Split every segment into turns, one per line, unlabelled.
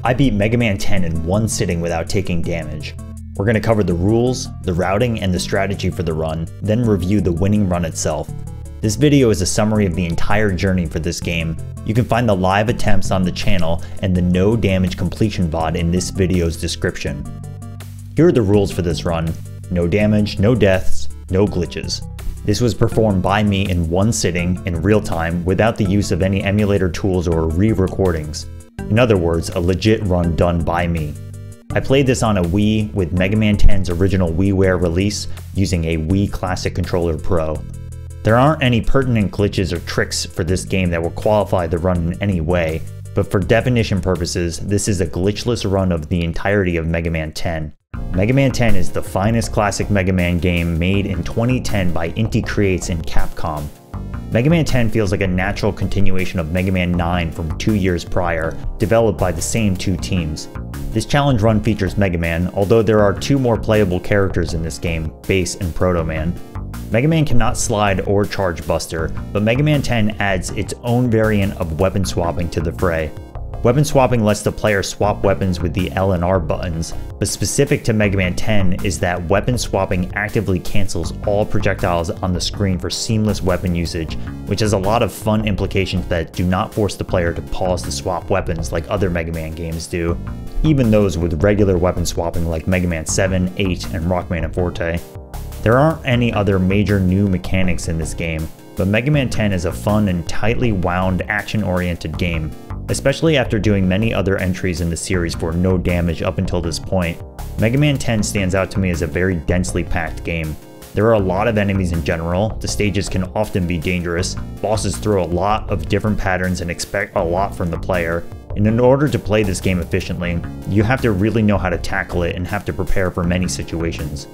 I beat Mega Man 10 in one sitting without taking damage. We're going to cover the rules, the routing, and the strategy for the run, then review the winning run itself. This video is a summary of the entire journey for this game. You can find the live attempts on the channel and the no damage completion VOD in this video's description. Here are the rules for this run. No damage, no deaths, no glitches. This was performed by me in one sitting, in real time, without the use of any emulator tools or re-recordings. In other words, a legit run done by me. I played this on a Wii with Mega Man 10's original WiiWare release using a Wii Classic Controller Pro. There aren't any pertinent glitches or tricks for this game that will qualify the run in any way, but for definition purposes, this is a glitchless run of the entirety of Mega Man 10. Mega Man 10 is the finest classic Mega Man game made in 2010 by Inti Creates and Capcom. Mega Man 10 feels like a natural continuation of Mega Man 9 from 2 years prior, developed by the same two teams. This challenge run features Mega Man, although there are two more playable characters in this game, Bass and Proto Man. Mega Man cannot slide or charge Buster, but Mega Man 10 adds its own variant of weapon swapping to the fray. Weapon swapping lets the player swap weapons with the L and R buttons, but specific to Mega Man 10 is that weapon swapping actively cancels all projectiles on the screen for seamless weapon usage, which has a lot of fun implications that do not force the player to pause to swap weapons like other Mega Man games do, even those with regular weapon swapping like Mega Man 7, 8, and Rockman and Forte. There aren't any other major new mechanics in this game, but Mega Man 10 is a fun and tightly wound action-oriented game. Especially after doing many other entries in the series for no damage up until this point, Mega Man 10 stands out to me as a very densely packed game. There are a lot of enemies in general, the stages can often be dangerous, bosses throw a lot of different patterns and expect a lot from the player, and in order to play this game efficiently, you have to really know how to tackle it and have to prepare for many situations.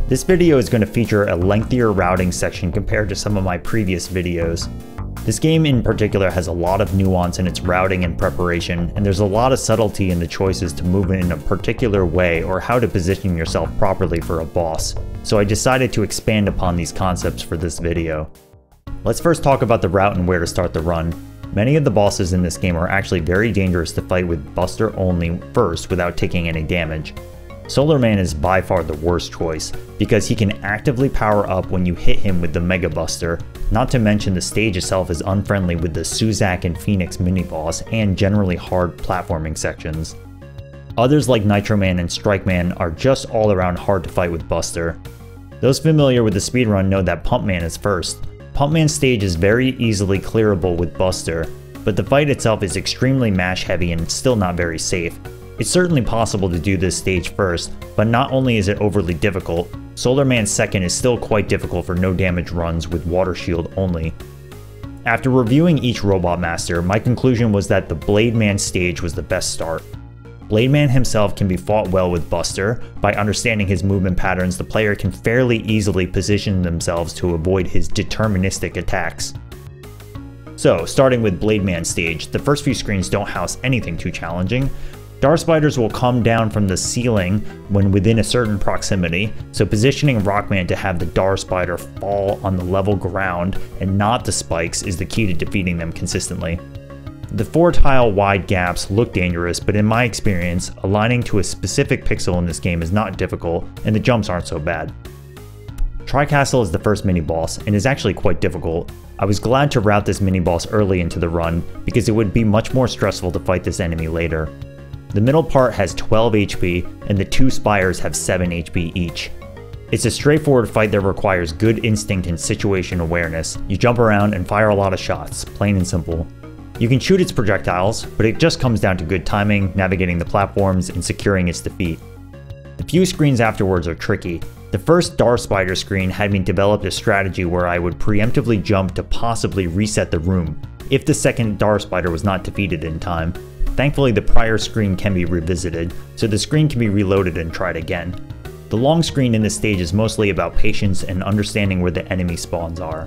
This video is going to feature a lengthier routing section compared to some of my previous videos. This game in particular has a lot of nuance in its routing and preparation, and there's a lot of subtlety in the choices to move in a particular way or how to position yourself properly for a boss, so I decided to expand upon these concepts for this video. Let's first talk about the route and where to start the run. Many of the bosses in this game are actually very dangerous to fight with Buster only first without taking any damage. Solar Man is by far the worst choice, because he can actively power up when you hit him with the Mega Buster, not to mention the stage itself is unfriendly with the Suzak and Phoenix mini-boss and generally hard platforming sections. Others like Nitro Man and Strike Man are just all around hard to fight with Buster. Those familiar with the speedrun know that Pump Man is first. Pump Man's stage is very easily clearable with Buster, but the fight itself is extremely mash heavy and still not very safe. It's certainly possible to do this stage first, but not only is it overly difficult, Solar Man's second is still quite difficult for no damage runs with Water Shield only. After reviewing each Robot Master, my conclusion was that the Blade Man stage was the best start. Blade Man himself can be fought well with Buster. By understanding his movement patterns, the player can fairly easily position themselves to avoid his deterministic attacks. So, starting with Blade Man stage, the first few screens don't house anything too challenging. Star Spiders will come down from the ceiling when within a certain proximity, so positioning Rockman to have the Dar Spider fall on the level ground and not the spikes is the key to defeating them consistently. The 4-tile wide gaps look dangerous, but in my experience, aligning to a specific pixel in this game is not difficult, and the jumps aren't so bad. Tri-Castle is the first mini-boss, and is actually quite difficult. I was glad to route this mini-boss early into the run, because it would be much more stressful to fight this enemy later. The middle part has 12 HP, and the two spires have 7 HP each. It's a straightforward fight that requires good instinct and situation awareness. You jump around and fire a lot of shots, plain and simple. You can shoot its projectiles, but it just comes down to good timing, navigating the platforms, and securing its defeat. The few screens afterwards are tricky. The first Dar Spider screen had me develop a strategy where I would preemptively jump to possibly reset the room, if the second Dar Spider was not defeated in time. Thankfully, the prior screen can be revisited, so the screen can be reloaded and tried again. The long screen in this stage is mostly about patience and understanding where the enemy spawns are.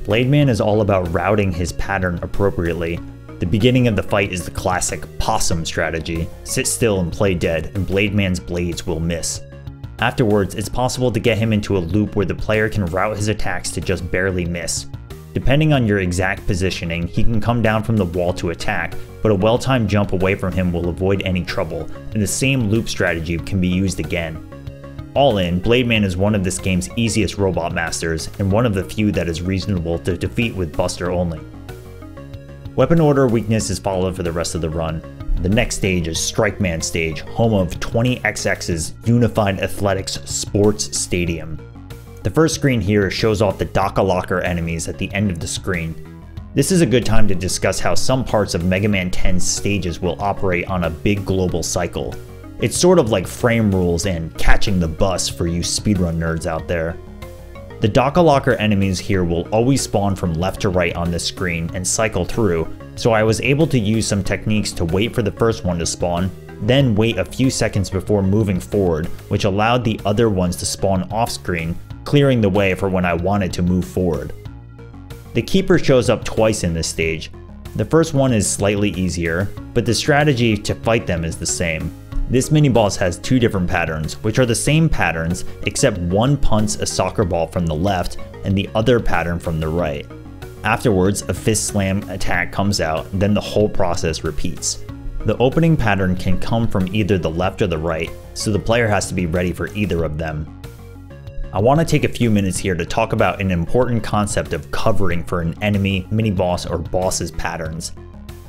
Blade Man is all about routing his pattern appropriately. The beginning of the fight is the classic possum strategy: sit still and play dead, and Blade Man's blades will miss. Afterwards, it's possible to get him into a loop where the player can route his attacks to just barely miss. Depending on your exact positioning, he can come down from the wall to attack, but a well-timed jump away from him will avoid any trouble, and the same loop strategy can be used again. All in, Blademan is one of this game's easiest robot masters, and one of the few that is reasonable to defeat with Buster only. Weapon order weakness is followed for the rest of the run. The next stage is Strikeman stage, home of 20xx's Unified Athletics Sports Stadium. The first screen here shows off the Dock-A-Locker enemies at the end of the screen. This is a good time to discuss how some parts of Mega Man 10's stages will operate on a big global cycle. It's sort of like frame rules and catching the bus for you speedrun nerds out there. The Dock-A-Locker enemies here will always spawn from left to right on this screen and cycle through, so I was able to use some techniques to wait for the first one to spawn, then wait a few seconds before moving forward, which allowed the other ones to spawn off screen, clearing the way for when I wanted to move forward. The Keeper shows up twice in this stage. The first one is slightly easier, but the strategy to fight them is the same. This mini-boss has two different patterns, which are the same patterns except one punts a soccer ball from the left and the other pattern from the right. Afterwards, a fist slam attack comes out, then the whole process repeats. The opening pattern can come from either the left or the right, so the player has to be ready for either of them. I want to take a few minutes here to talk about an important concept of covering for an enemy, mini-boss, or boss's patterns.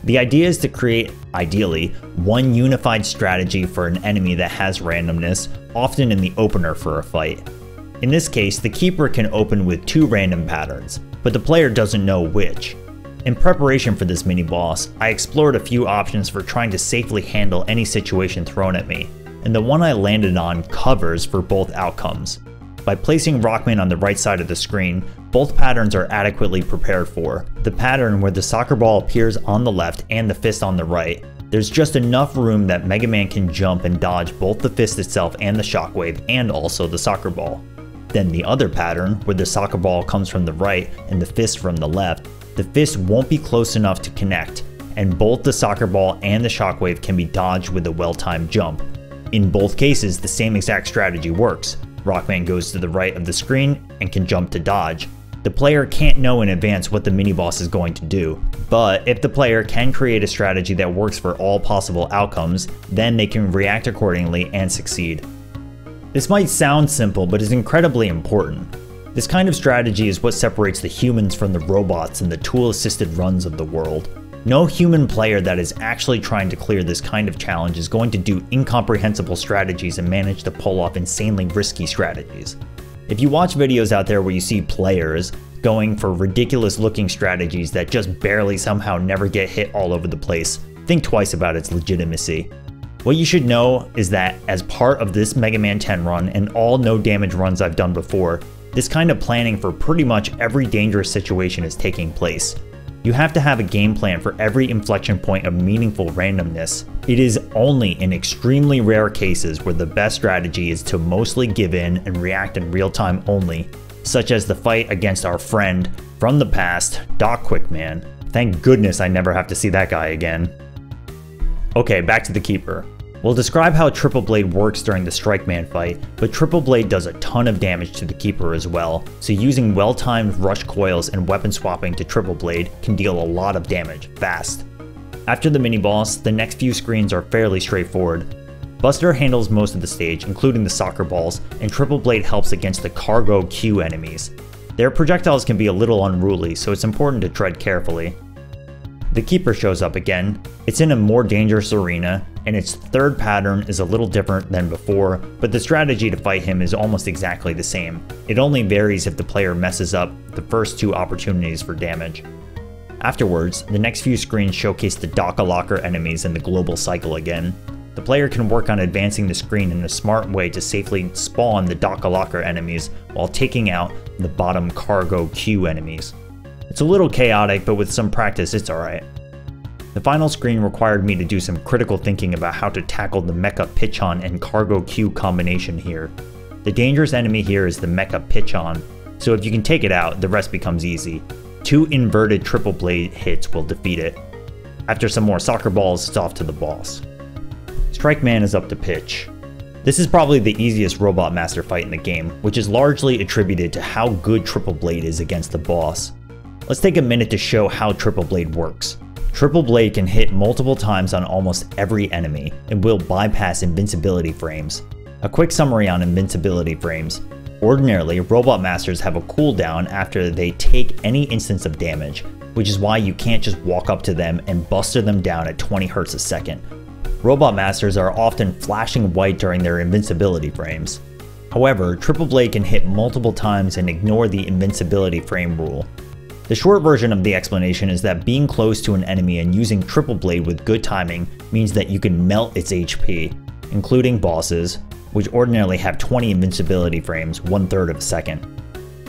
The idea is to create, ideally, one unified strategy for an enemy that has randomness, often in the opener for a fight. In this case, the Keeper can open with two random patterns, but the player doesn't know which. In preparation for this mini-boss, I explored a few options for trying to safely handle any situation thrown at me, and the one I landed on covers for both outcomes. By placing Rockman on the right side of the screen, both patterns are adequately prepared for. The pattern where the soccer ball appears on the left and the fist on the right, there's just enough room that Mega Man can jump and dodge both the fist itself and the shockwave, and also the soccer ball. Then the other pattern, where the soccer ball comes from the right and the fist from the left, the fist won't be close enough to connect, and both the soccer ball and the shockwave can be dodged with a well-timed jump. In both cases, the same exact strategy works. Rockman goes to the right of the screen and can jump to dodge. The player can't know in advance what the mini-boss is going to do, but if the player can create a strategy that works for all possible outcomes, then they can react accordingly and succeed. This might sound simple, but is incredibly important. This kind of strategy is what separates the humans from the robots in the tool-assisted runs of the world. No human player that is actually trying to clear this kind of challenge is going to do incomprehensible strategies and manage to pull off insanely risky strategies. If you watch videos out there where you see players going for ridiculous looking strategies that just barely somehow never get hit all over the place, think twice about its legitimacy. What you should know is that as part of this Mega Man 10 run and all no damage runs I've done before, this kind of planning for pretty much every dangerous situation is taking place. You have to have a game plan for every inflection point of meaningful randomness. It is only in extremely rare cases where the best strategy is to mostly give in and react in real time only, such as the fight against our friend from the past, Doc Quickman. Thank goodness I never have to see that guy again. Okay, back to the Keeper. We'll describe how Triple Blade works during the Strikeman fight, but Triple Blade does a ton of damage to the Keeper as well, so using well-timed rush coils and weapon swapping to Triple Blade can deal a lot of damage, fast. After the mini-boss, the next few screens are fairly straightforward. Buster handles most of the stage, including the soccer balls, and Triple Blade helps against the Cargo Q enemies. Their projectiles can be a little unruly, so it's important to tread carefully. The Keeper shows up again. It's in a more dangerous arena, and its third pattern is a little different than before, but the strategy to fight him is almost exactly the same. It only varies if the player messes up the first two opportunities for damage. Afterwards, the next few screens showcase the Dock-A-Locker enemies in the global cycle again. The player can work on advancing the screen in a smart way to safely spawn the Dock-A-Locker enemies while taking out the bottom Cargo Q enemies. It's a little chaotic, but with some practice it's alright. The final screen required me to do some critical thinking about how to tackle the Mecha Pichon and Cargo Q combination here. The dangerous enemy here is the Mecha Pichon, so if you can take it out, the rest becomes easy. 2 inverted Triple Blade hits will defeat it. After some more soccer balls, it's off to the boss. Strikeman is up to pitch. This is probably the easiest Robot Master fight in the game, which is largely attributed to how good Triple Blade is against the boss. Let's take a minute to show how Triple Blade works. Triple Blade can hit multiple times on almost every enemy and will bypass invincibility frames. A quick summary on invincibility frames. Ordinarily, Robot Masters have a cooldown after they take any instance of damage, which is why you can't just walk up to them and buster them down at 20 Hz a second. Robot Masters are often flashing white during their invincibility frames. However, Triple Blade can hit multiple times and ignore the invincibility frame rule. The short version of the explanation is that being close to an enemy and using Triple Blade with good timing means that you can melt its HP, including bosses, which ordinarily have 20 invincibility frames, 1/3 of a second.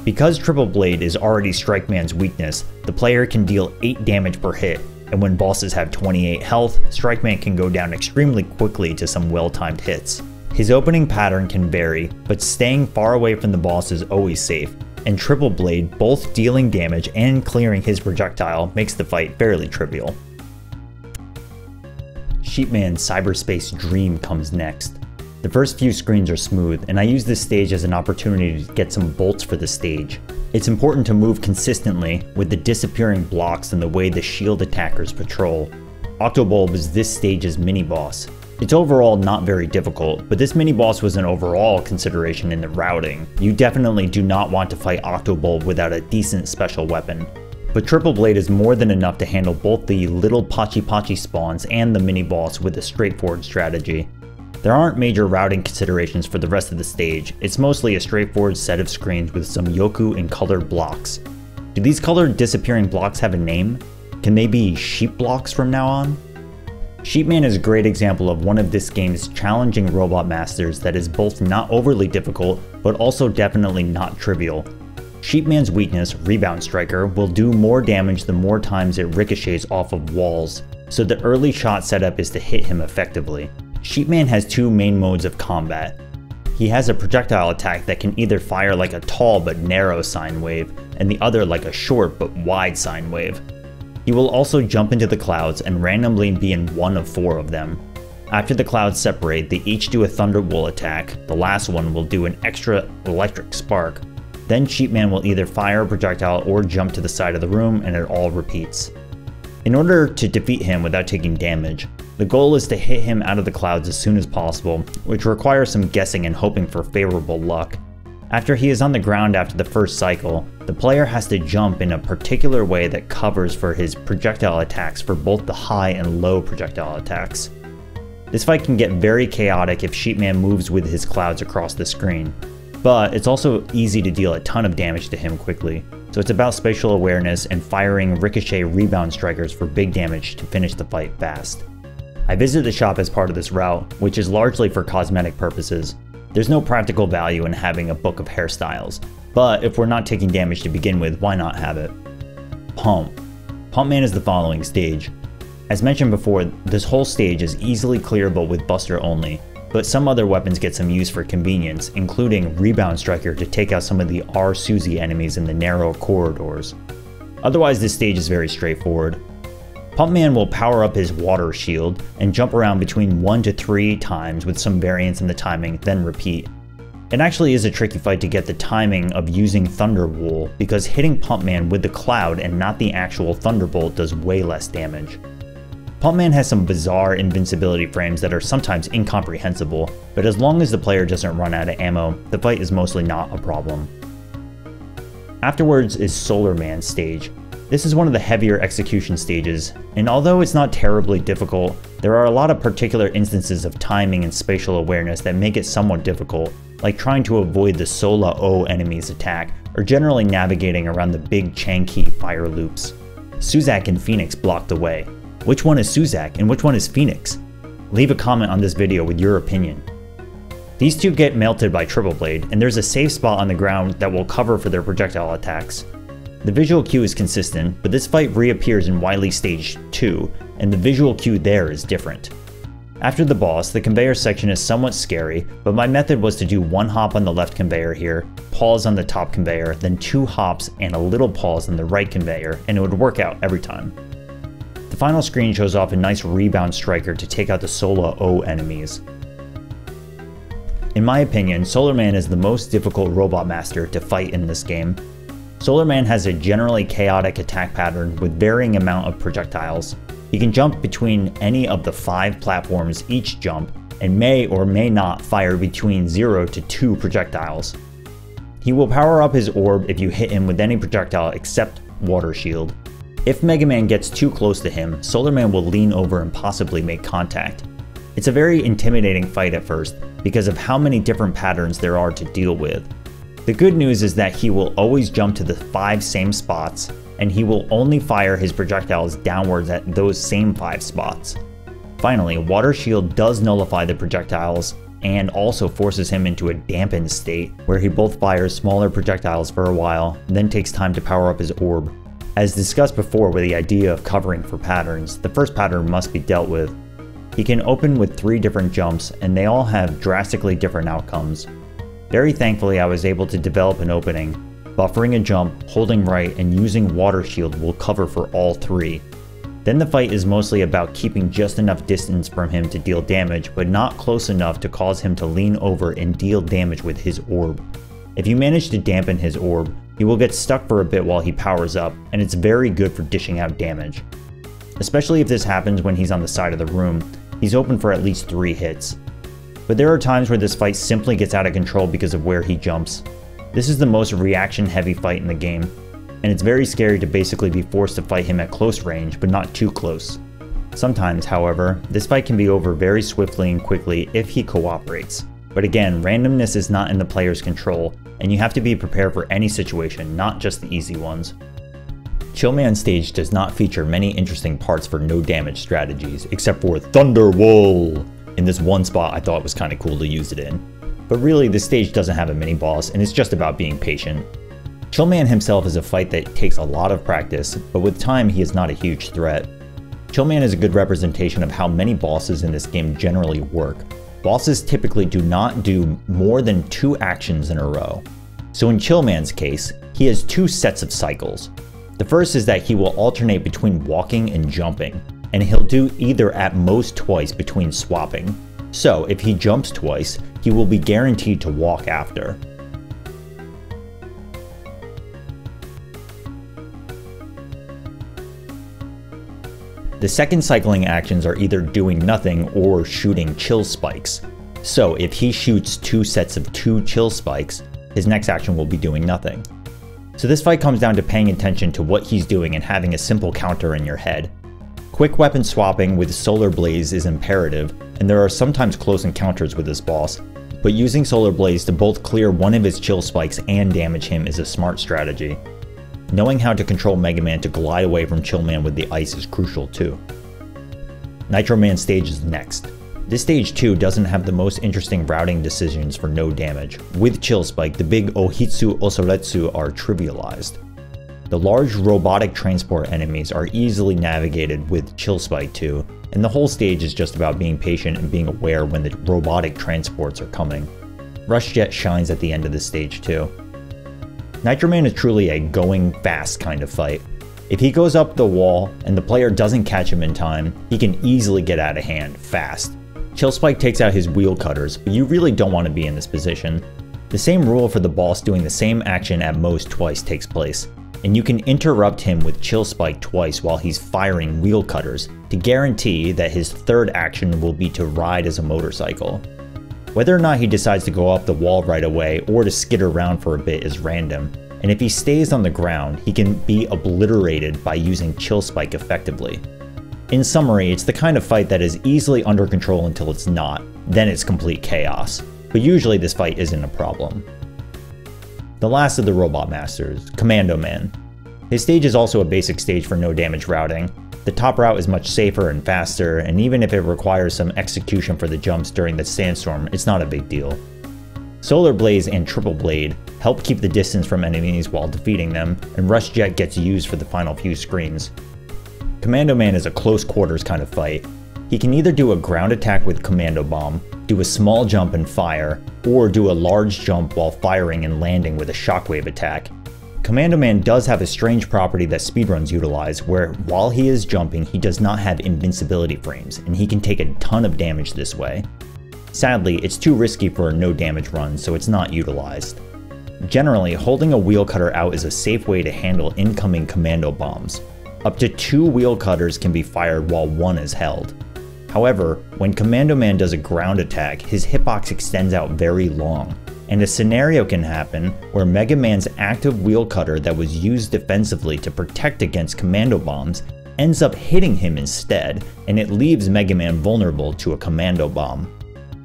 Because Triple Blade is already Strike Man's weakness, the player can deal 8 damage per hit, and when bosses have 28 health, Strike Man can go down extremely quickly to some well-timed hits. His opening pattern can vary, but staying far away from the boss is always safe, and Triple Blade both dealing damage and clearing his projectile makes the fight fairly trivial. Sheepman's Cyberspace Dream comes next. The first few screens are smooth, and I use this stage as an opportunity to get some bolts for the stage. It's important to move consistently with the disappearing blocks and the way the shield attackers patrol. Octobulb is this stage's mini-boss. It's overall not very difficult, but this mini-boss was an overall consideration in the routing. You definitely do not want to fight Octobulb without a decent special weapon. But Triple Blade is more than enough to handle both the little Pachi Pachi spawns and the mini-boss with a straightforward strategy. There aren't major routing considerations for the rest of the stage. It's mostly a straightforward set of screens with some Yoku and colored blocks. Do these colored disappearing blocks have a name? Can they be sheep blocks from now on? Sheepman is a great example of one of this game's challenging Robot Masters that is both not overly difficult, but also definitely not trivial. Sheepman's weakness, Rebound Striker, will do more damage the more times it ricochets off of walls, so the early shot setup is to hit him effectively. Sheepman has 2 main modes of combat. He has a projectile attack that can either fire like a tall but narrow sine wave, and the other like a short but wide sine wave. He will also jump into the clouds and randomly be in one of 4 of them. After the clouds separate, they each do a Thunderbolt attack. The last one will do an extra electric spark. Then Sheepman will either fire a projectile or jump to the side of the room, and it all repeats. In order to defeat him without taking damage, the goal is to hit him out of the clouds as soon as possible, which requires some guessing and hoping for favorable luck. After he is on the ground after the first cycle, the player has to jump in a particular way that covers for his projectile attacks for both the high and low projectile attacks. This fight can get very chaotic if Sheepman moves with his clouds across the screen, but it's also easy to deal a ton of damage to him quickly, so it's about spatial awareness and firing ricochet rebound strikers for big damage to finish the fight fast. I visited the shop as part of this route, which is largely for cosmetic purposes. There's no practical value in having a book of hairstyles, but if we're not taking damage to begin with, why not have it? Pump. Pumpman is the following stage. As mentioned before, this whole stage is easily clearable with Buster only, but some other weapons get some use for convenience, including Rebound Striker to take out some of the R. Suzy enemies in the narrow corridors. Otherwise, this stage is very straightforward. Pumpman will power up his water shield and jump around between 1 to 3 times with some variance in the timing, then repeat. It actually is a tricky fight to get the timing of using Thunderwool, because hitting Pumpman with the cloud and not the actual Thunderbolt does way less damage. Pumpman has some bizarre invincibility frames that are sometimes incomprehensible, but as long as the player doesn't run out of ammo, the fight is mostly not a problem. Afterwards is Solar Man's stage. This is one of the heavier execution stages, and although it's not terribly difficult, there are a lot of particular instances of timing and spatial awareness that make it somewhat difficult, like trying to avoid the Sola O enemy's attack, or generally navigating around the big Chanqi fire loops. Suzak and Phoenix block the way. Which one is Suzak and which one is Phoenix? Leave a comment on this video with your opinion. These two get melted by Triple Blade, and there's a safe spot on the ground that will cover for their projectile attacks. The visual cue is consistent, but this fight reappears in Wily Stage 2, and the visual cue there is different. After the boss, the conveyor section is somewhat scary, but my method was to do 1 hop on the left conveyor here, pause on the top conveyor, then 2 hops and a little pause on the right conveyor, and it would work out every time. The final screen shows off a nice Rebound Striker to take out the Sola O enemies. In my opinion, Solar Man is the most difficult Robot Master to fight in this game. Solar Man has a generally chaotic attack pattern with varying amount of projectiles. He can jump between any of the 5 platforms each jump, and may or may not fire between 0 to 2 projectiles. He will power up his orb if you hit him with any projectile except Water Shield. If Mega Man gets too close to him, Solar Man will lean over and possibly make contact. It's a very intimidating fight at first because of how many different patterns there are to deal with. The good news is that he will always jump to the 5 same spots, and he will only fire his projectiles downwards at those same 5 spots. Finally, Water Shield does nullify the projectiles and also forces him into a dampened state where he both fires smaller projectiles for a while, then takes time to power up his orb. As discussed before with the idea of covering for patterns, the first pattern must be dealt with. He can open with 3 different jumps, and they all have drastically different outcomes. Very thankfully, I was able to develop an opening. Buffering a jump, holding right, and using Water Shield will cover for all 3. Then the fight is mostly about keeping just enough distance from him to deal damage, but not close enough to cause him to lean over and deal damage with his orb. If you manage to dampen his orb, he will get stuck for a bit while he powers up, and it's very good for dishing out damage. Especially if this happens when he's on the side of the room, he's open for at least 3 hits. But there are times where this fight simply gets out of control because of where he jumps. This is the most reaction heavy fight in the game, and it's very scary to basically be forced to fight him at close range, but not too close. Sometimes, however, this fight can be over very swiftly and quickly if he cooperates. But again, randomness is not in the player's control, and you have to be prepared for any situation, not just the easy ones. Chillman stage does not feature many interesting parts for no damage strategies, except for Thunderwall! In this one spot I thought was kinda cool to use it in. But really, this stage doesn't have a mini boss, and it's just about being patient. Chillman himself is a fight that takes a lot of practice, but with time he is not a huge threat. Chillman is a good representation of how many bosses in this game generally work. Bosses typically do not do more than 2 actions in a row. So in Chillman's case, he has 2 sets of cycles. The first is that he will alternate between walking and jumping, and he'll do either at most twice between swapping. So if he jumps twice, he will be guaranteed to walk after. The second cycling actions are either doing nothing or shooting chill spikes. So if he shoots 2 sets of 2 chill spikes, his next action will be doing nothing. So this fight comes down to paying attention to what he's doing and having a simple counter in your head. Quick weapon swapping with Solar Blaze is imperative, and there are sometimes close encounters with this boss, but using Solar Blaze to both clear one of his chill spikes and damage him is a smart strategy. Knowing how to control Mega Man to glide away from Chillman with the ice is crucial too. Nitro Man stage is next. This stage too doesn't have the most interesting routing decisions for no damage. With Chill Spike, the big Ohitsu Osoretsu are trivialized. The large robotic transport enemies are easily navigated with Chill Spike 2, and the whole stage is just about being patient and being aware when the robotic transports are coming. Rush Jet shines at the end of this stage too. Nitro Man is truly a going fast kind of fight. If he goes up the wall and the player doesn't catch him in time, he can easily get out of hand fast. Chill Spike takes out his wheel cutters, but you really don't want to be in this position. The same rule for the boss doing the same action at most twice takes place, and you can interrupt him with Chill Spike twice while he's firing wheel cutters to guarantee that his third action will be to ride as a motorcycle. Whether or not he decides to go up the wall right away or to skid around for a bit is random, and if he stays on the ground, he can be obliterated by using Chill Spike effectively. In summary, it's the kind of fight that is easily under control until it's not, then it's complete chaos, but usually this fight isn't a problem. The last of the Robot Masters, Commando Man. His stage is also a basic stage for no damage routing. The top route is much safer and faster, and even if it requires some execution for the jumps during the sandstorm, it's not a big deal. Solar Blaze and Triple Blade help keep the distance from enemies while defeating them, and Rush Jet gets used for the final few screens. Commando Man is a close quarters kind of fight. He can either do a ground attack with Commando Bomb, do a small jump and fire, or do a large jump while firing and landing with a shockwave attack. Commando Man does have a strange property that speedruns utilize, where while he is jumping, he does not have invincibility frames, and he can take a ton of damage this way. Sadly, it's too risky for a no damage run, so it's not utilized. Generally, holding a wheel cutter out is a safe way to handle incoming commando bombs. Up to 2 wheel cutters can be fired while 1 is held. However, when Commando Man does a ground attack, his hitbox extends out very long, and a scenario can happen where Mega Man's active wheel cutter that was used defensively to protect against commando bombs ends up hitting him instead, and it leaves Mega Man vulnerable to a commando bomb.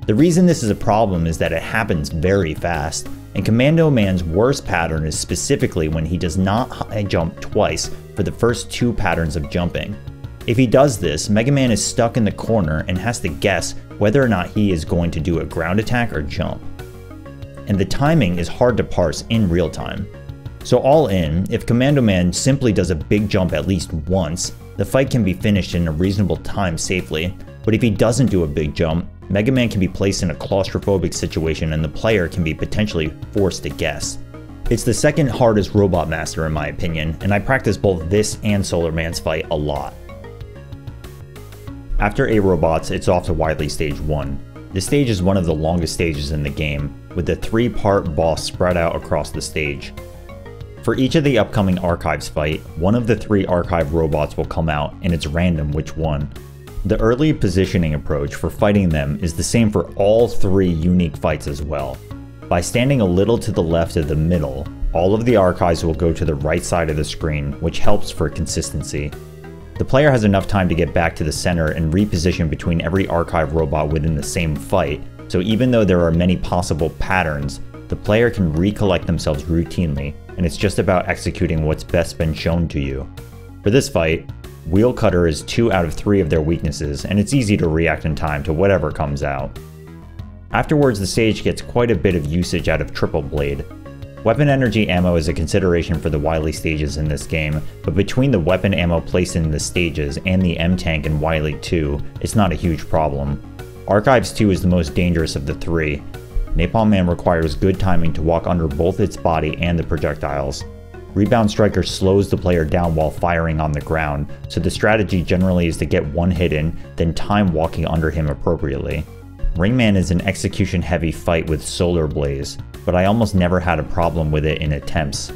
The reason this is a problem is that it happens very fast, and Commando Man's worst pattern is specifically when he does not high jump twice for the first 2 patterns of jumping. If he does this, Mega Man is stuck in the corner and has to guess whether or not he is going to do a ground attack or jump. And the timing is hard to parse in real time. So all in, if Commando Man simply does a big jump at least once, the fight can be finished in a reasonable time safely, but if he doesn't do a big jump, Mega Man can be placed in a claustrophobic situation and the player can be potentially forced to guess. It's the second hardest Robot Master in my opinion, and I practice both this and Solar Man's fight a lot. After A Robots, it's off to Wily Stage 1. This stage is one of the longest stages in the game, with the 3-part boss spread out across the stage. For each of the upcoming Archives fight, one of the 3 Archive robots will come out, and it's random which one. The early positioning approach for fighting them is the same for all 3 unique fights as well. By standing a little to the left of the middle, all of the Archives will go to the right side of the screen, which helps for consistency. The player has enough time to get back to the center and reposition between every Archive robot within the same fight, so even though there are many possible patterns, the player can recollect themselves routinely, and it's just about executing what's best been shown to you. For this fight, Wheel Cutter is 2 out of 3 of their weaknesses, and it's easy to react in time to whatever comes out. Afterwards, the stage gets quite a bit of usage out of Triple Blade. Weapon energy ammo is a consideration for the Wily stages in this game, but between the weapon ammo placed in the stages and the M-Tank in Wily 2, it's not a huge problem. Archives 2 is the most dangerous of the 3. Napalm Man requires good timing to walk under both its body and the projectiles. Rebound Striker slows the player down while firing on the ground, so the strategy generally is to get 1 hit in, then time walking under him appropriately. Ringman is an execution-heavy fight with Solar Blaze, but I almost never had a problem with it in attempts.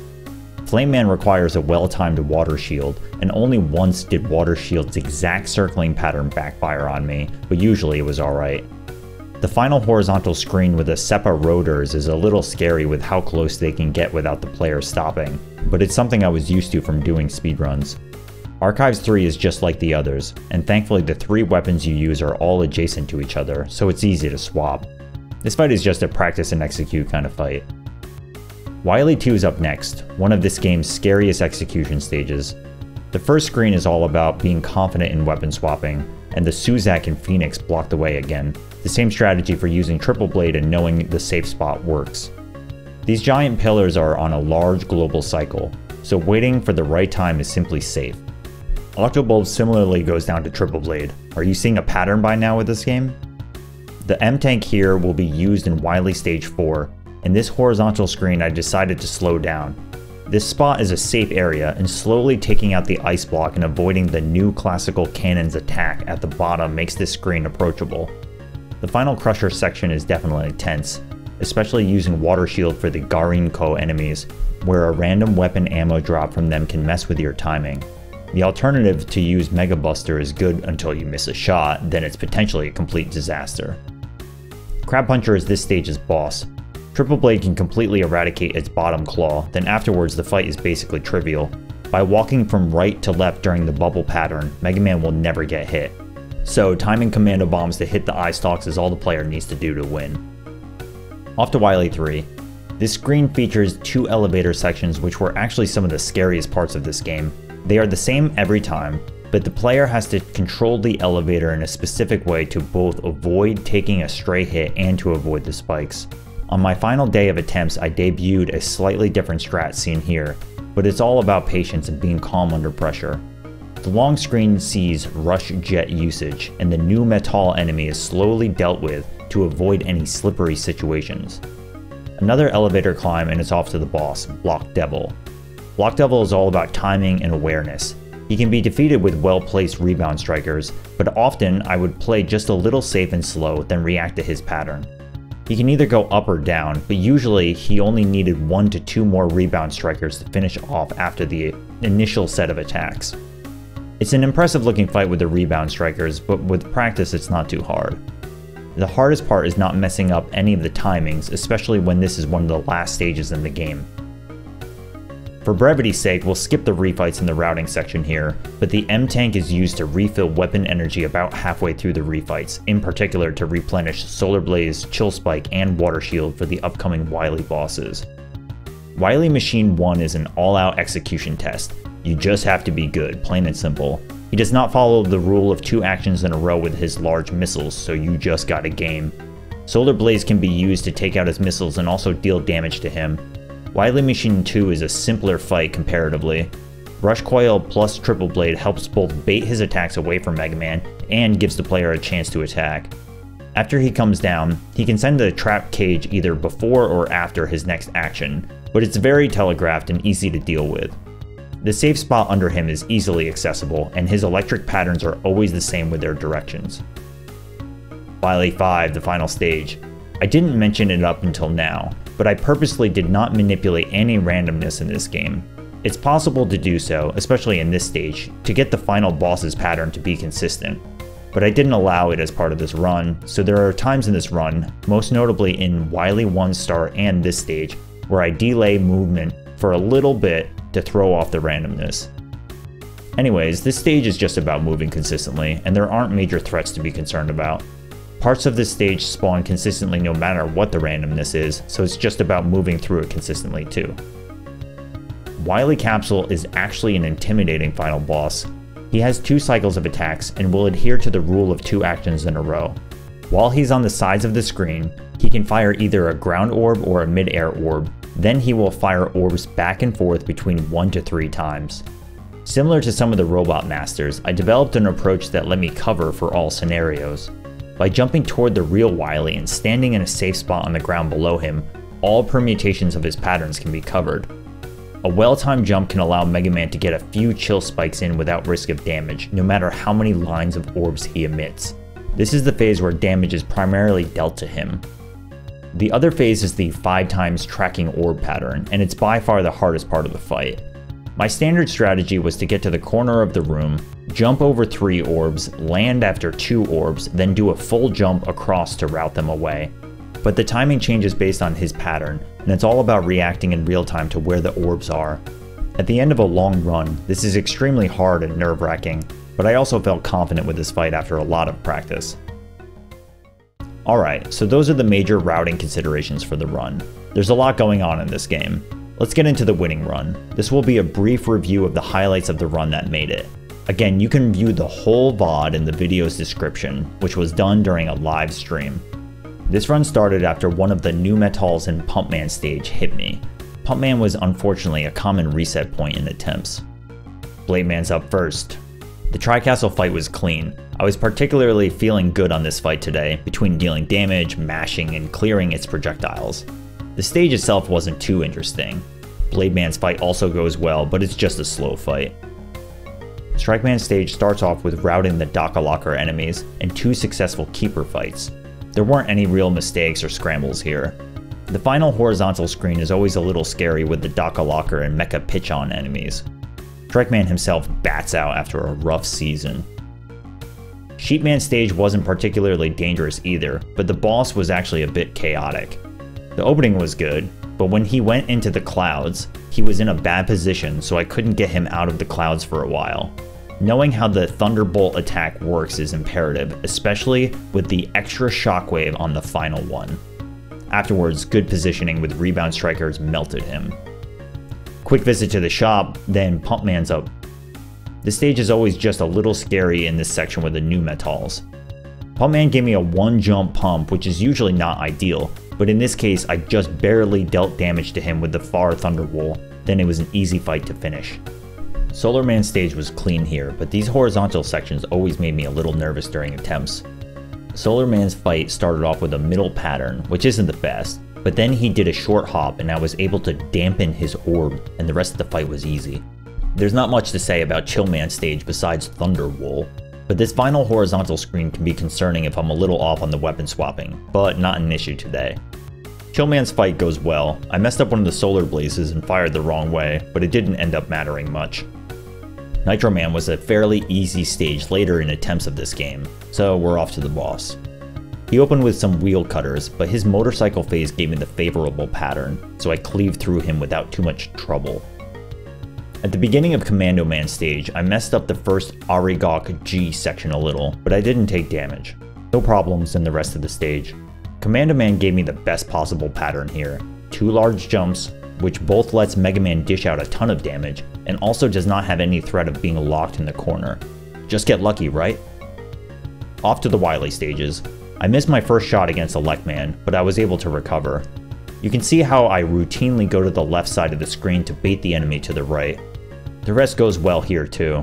Flame Man requires a well-timed water shield, and only once did Water Shield's exact circling pattern backfire on me, but usually it was alright. The final horizontal screen with the SEPA rotors is a little scary with how close they can get without the player stopping, but it's something I was used to from doing speedruns. Archives 3 is just like the others, and thankfully the 3 weapons you use are all adjacent to each other, so it's easy to swap. This fight is just a practice and execute kind of fight. Wily 2 is up next, one of this game's scariest execution stages. The first screen is all about being confident in weapon swapping, and the Suzak and Phoenix block the way again, the same strategy for using Triple Blade and knowing the safe spot works. These giant pillars are on a large global cycle, so waiting for the right time is simply safe. Octobulb similarly goes down to Triple Blade. Are you seeing a pattern by now with this game? The M-Tank here will be used in Wily Stage 4. In this horizontal screen I decided to slow down. This spot is a safe area, and slowly taking out the ice block and avoiding the new classical cannon's attack at the bottom makes this screen approachable. The final Crusher section is definitely tense, especially using Water Shield for the Garinko enemies, where a random weapon ammo drop from them can mess with your timing. The alternative to use Mega Buster is good until you miss a shot, then it's potentially a complete disaster. Crab Puncher is this stage's boss. Triple Blade can completely eradicate its bottom claw, then afterwards the fight is basically trivial. By walking from right to left during the bubble pattern, Mega Man will never get hit. So timing commando bombs to hit the eye stalks is all the player needs to do to win. Off to Wily 3. This screen features 2 elevator sections which were actually some of the scariest parts of this game. They are the same every time, but the player has to control the elevator in a specific way to both avoid taking a stray hit and to avoid the spikes. On my final day of attempts, I debuted a slightly different strat seen here, but it's all about patience and being calm under pressure. The long screen sees rush jet usage, and the new Metal enemy is slowly dealt with to avoid any slippery situations. Another elevator climb and it's off to the boss, Block Devil. Block Devil is all about timing and awareness. He can be defeated with well-placed rebound strikers, but often I would play just a little safe and slow, then react to his pattern. He can either go up or down, but usually he only needed 1 to 2 more rebound strikers to finish off after the initial set of attacks. It's an impressive looking fight with the rebound strikers, but with practice it's not too hard. The hardest part is not messing up any of the timings, especially when this is one of the last stages in the game. For brevity's sake, we'll skip the refights in the routing section here, but the M-Tank is used to refill weapon energy about halfway through the refights, in particular to replenish Solar Blaze, Chill Spike, and Water Shield for the upcoming Wily bosses. Wily Machine 1 is an all-out execution test. You just have to be good, plain and simple. He does not follow the rule of 2 actions in a row with his large missiles, so you just gotta game. Solar Blaze can be used to take out his missiles and also deal damage to him. Wily Machine 2 is a simpler fight comparatively. Rush Coil plus Triple Blade helps both bait his attacks away from Mega Man and gives the player a chance to attack. After he comes down, he can send the Trap Cage either before or after his next action, but it's very telegraphed and easy to deal with. The safe spot under him is easily accessible, and his electric patterns are always the same with their directions. Wily 5, the final stage. I didn't mention it up until now, but I purposely did not manipulate any randomness in this game. It's possible to do so, especially in this stage, to get the final boss's pattern to be consistent, but I didn't allow it as part of this run, so there are times in this run, most notably in Wily 1 Star and this stage, where I delay movement for a little bit to throw off the randomness. Anyways, this stage is just about moving consistently, and there aren't major threats to be concerned about. Parts of this stage spawn consistently no matter what the randomness is, so it's just about moving through it consistently too. Wily Capsule is actually an intimidating final boss. He has 2 cycles of attacks and will adhere to the rule of 2 actions in a row. While he's on the sides of the screen, he can fire either a ground orb or a mid-air orb, then he will fire orbs back and forth between 1 to 3 times. Similar to some of the Robot Masters, I developed an approach that let me cover for all scenarios. By jumping toward the real Wily and standing in a safe spot on the ground below him, all permutations of his patterns can be covered. A well-timed jump can allow Mega Man to get a few chill spikes in without risk of damage, no matter how many lines of orbs he emits. This is the phase where damage is primarily dealt to him. The other phase is the 5 times tracking orb pattern, and it's by far the hardest part of the fight. My standard strategy was to get to the corner of the room, jump over 3 orbs, land after 2 orbs, then do a full jump across to route them away. But the timing changes based on his pattern, and it's all about reacting in real time to where the orbs are. At the end of a long run, this is extremely hard and nerve-wracking, but I also felt confident with this fight after a lot of practice. Alright, so those are the major routing considerations for the run. There's a lot going on in this game. Let's get into the winning run. This will be a brief review of the highlights of the run that made it. Again, you can view the whole VOD in the video's description, which was done during a live stream. This run started after one of the new Metals in Pumpman stage hit me. Pumpman was unfortunately a common reset point in attempts. Blade Man's up first. The Tri-Castle fight was clean. I was particularly feeling good on this fight today, between dealing damage, mashing, and clearing its projectiles. The stage itself wasn't too interesting. Blade Man's fight also goes well, but it's just a slow fight. Strike Man stage starts off with routing the Dock-a-Locker enemies and 2 successful Keeper fights. There weren't any real mistakes or scrambles here. The final horizontal screen is always a little scary with the Dock-a-Locker and Mecha Pitch-On enemies. Strike Man himself bats out after a rough season. Sheep Man stage wasn't particularly dangerous either, but the boss was actually a bit chaotic. The opening was good, but when he went into the clouds, he was in a bad position, so I couldn't get him out of the clouds for a while. Knowing how the Thunderbolt attack works is imperative, especially with the extra shockwave on the final one. Afterwards, good positioning with rebound strikers melted him. Quick visit to the shop, then Pumpman's up. This stage is always just a little scary in this section with the new Metals. Pumpman gave me a 1-jump pump, which is usually not ideal, but in this case I just barely dealt damage to him with the Far Thunderwall, then it was an easy fight to finish. Solar Man stage was clean here, but these horizontal sections always made me a little nervous during attempts. Solar Man's fight started off with a middle pattern, which isn't the best, but then he did a short hop and I was able to dampen his orb, and the rest of the fight was easy. There's not much to say about Chill Man stage besides Thunderwall. But this final horizontal screen can be concerning if I'm a little off on the weapon swapping, but not an issue today. Chillman's fight goes well. I messed up one of the solar blazes and fired the wrong way, but it didn't end up mattering much. Nitro Man was a fairly easy stage later in attempts of this game, so we're off to the boss. He opened with some wheel cutters, but his motorcycle phase gave me the favorable pattern, so I cleaved through him without too much trouble. At the beginning of Commando Man stage, I messed up the first Arigok G section a little, but I didn't take damage. No problems in the rest of the stage. Commando Man gave me the best possible pattern here. 2 large jumps, which both lets Mega Man dish out a ton of damage, and also does not have any threat of being locked in the corner. Just get lucky, right? Off to the Wily stages. I missed my first shot against Electman, but I was able to recover. You can see how I routinely go to the left side of the screen to bait the enemy to the right. The rest goes well here too.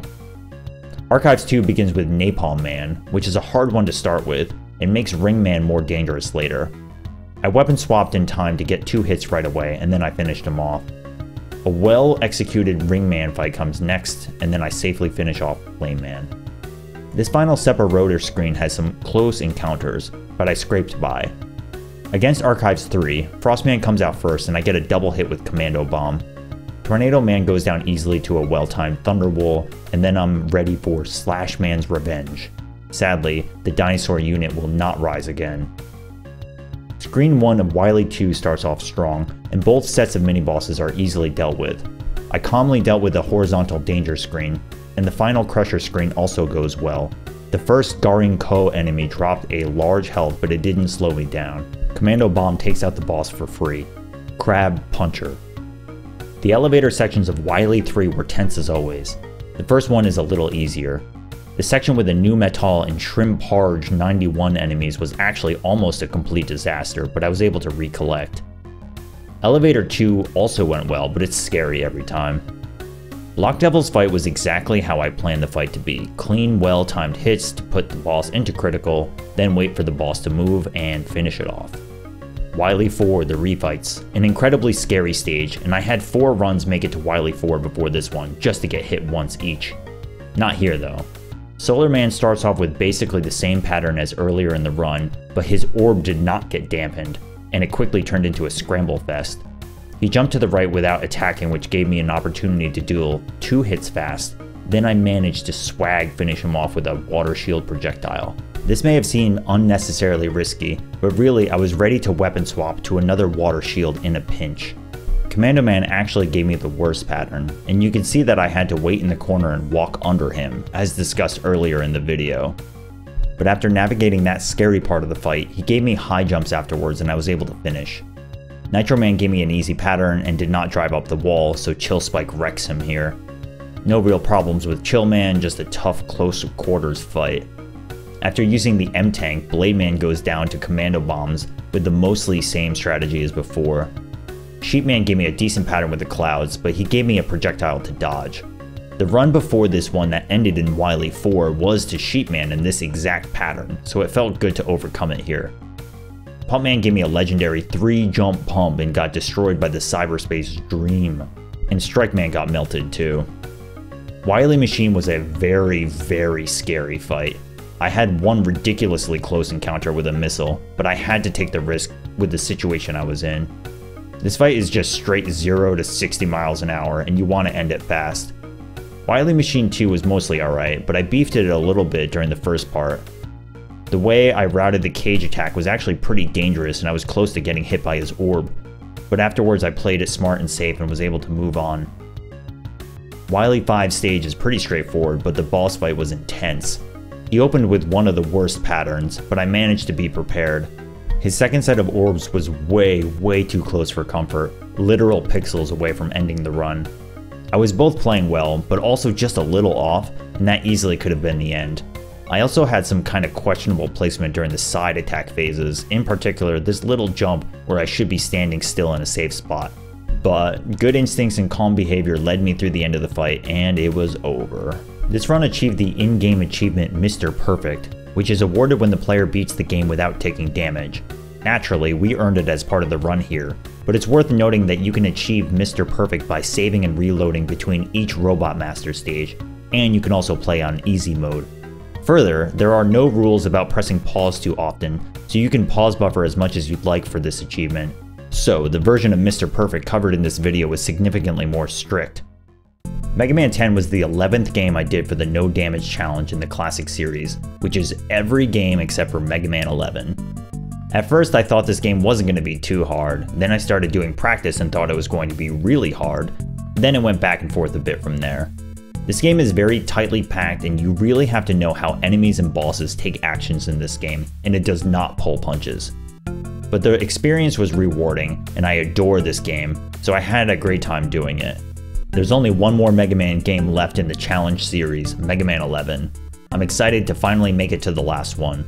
Archives 2 begins with Napalm Man, which is a hard one to start with, and makes Ring Man more dangerous later. I weapon swapped in time to get 2 hits right away, and then I finished him off. A well-executed Ring Man fight comes next, and then I safely finish off Flame Man. This final Seppa Rotor screen has some close encounters, but I scraped by. Against Archives 3, Frostman comes out first and I get a double hit with Commando Bomb. Tornado Man goes down easily to a well-timed Thunderwall, and then I'm ready for Slash Man's revenge. Sadly, the dinosaur unit will not rise again. Screen 1 of Wily 2 starts off strong, and both sets of mini-bosses are easily dealt with. I calmly dealt with the horizontal danger screen, and the final Crusher screen also goes well. The first Garin Ko enemy dropped a large health, but it didn't slow me down. Commando Bomb takes out the boss for free. Crab Puncher. The elevator sections of Wily 3 were tense as always. The first one is a little easier. The section with the New Metal and Shrimparge 91 enemies was actually almost a complete disaster, but I was able to recollect. Elevator 2 also went well, but it's scary every time. Block Devil's fight was exactly how I planned the fight to be. Clean, well-timed hits to put the boss into critical, then wait for the boss to move and finish it off. Wily 4, the refights. An incredibly scary stage, and I had 4 runs make it to Wily 4 before this one, just to get hit once each. Not here though. Solar Man starts off with basically the same pattern as earlier in the run, but his orb did not get dampened, and it quickly turned into a scramble fest. He jumped to the right without attacking, which gave me an opportunity to deal 2 hits fast. Then I managed to swag finish him off with a water shield projectile. This may have seemed unnecessarily risky, but really I was ready to weapon swap to another water shield in a pinch. Commando Man actually gave me the worst pattern, and you can see that I had to wait in the corner and walk under him, as discussed earlier in the video. But after navigating that scary part of the fight, he gave me high jumps afterwards and I was able to finish. Nitro Man gave me an easy pattern and did not drive up the wall, so Chill Spike wrecks him here. No real problems with Chill Man, just a tough close quarters fight. After using the M-Tank, Blade Man goes down to Commando Bombs with the mostly same strategy as before. Sheepman gave me a decent pattern with the clouds, but he gave me a projectile to dodge. The run before this one that ended in Wily 4 was to Sheepman in this exact pattern, so it felt good to overcome it here. Pumpman gave me a legendary 3-jump pump and got destroyed by the Cyberspace Dream, and Strikeman got melted too. Wily Machine was a very, very scary fight. I had one ridiculously close encounter with a missile, but I had to take the risk with the situation I was in. This fight is just straight 0 to 60 miles an hour, and you want to end it fast. Wily Machine 2 was mostly alright, but I beefed it a little bit during the first part. The way I routed the cage attack was actually pretty dangerous and I was close to getting hit by his orb, but afterwards I played it smart and safe and was able to move on. Wily 5 stage is pretty straightforward, but the boss fight was intense. He opened with one of the worst patterns, but I managed to be prepared. His second set of orbs was way too close for comfort, literal pixels away from ending the run. I was both playing well, but also just a little off, and that easily could have been the end. I also had some kind of questionable placement during the side attack phases, in particular this little jump where I should be standing still in a safe spot. But good instincts and calm behavior led me through the end of the fight, and it was over. This run achieved the in-game achievement Mr. Perfect, which is awarded when the player beats the game without taking damage. Naturally, we earned it as part of the run here, but it's worth noting that you can achieve Mr. Perfect by saving and reloading between each Robot Master stage, and you can also play on easy mode. Further, there are no rules about pressing pause too often, so you can pause buffer as much as you'd like for this achievement. So, the version of Mr. Perfect covered in this video was significantly more strict. Mega Man 10 was the 11th game I did for the No Damage Challenge in the Classic series, which is every game except for Mega Man 11. At first I thought this game wasn't going to be too hard, then I started doing practice and thought it was going to be really hard, then it went back and forth a bit from there. This game is very tightly packed and you really have to know how enemies and bosses take actions in this game, and it does not pull punches. But the experience was rewarding, and I adore this game, so I had a great time doing it. There's only one more Mega Man game left in the challenge series, Mega Man 11. I'm excited to finally make it to the last one.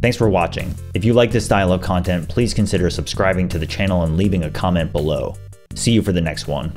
Thanks for watching. If you like this style of content, please consider subscribing to the channel and leaving a comment below. See you for the next one.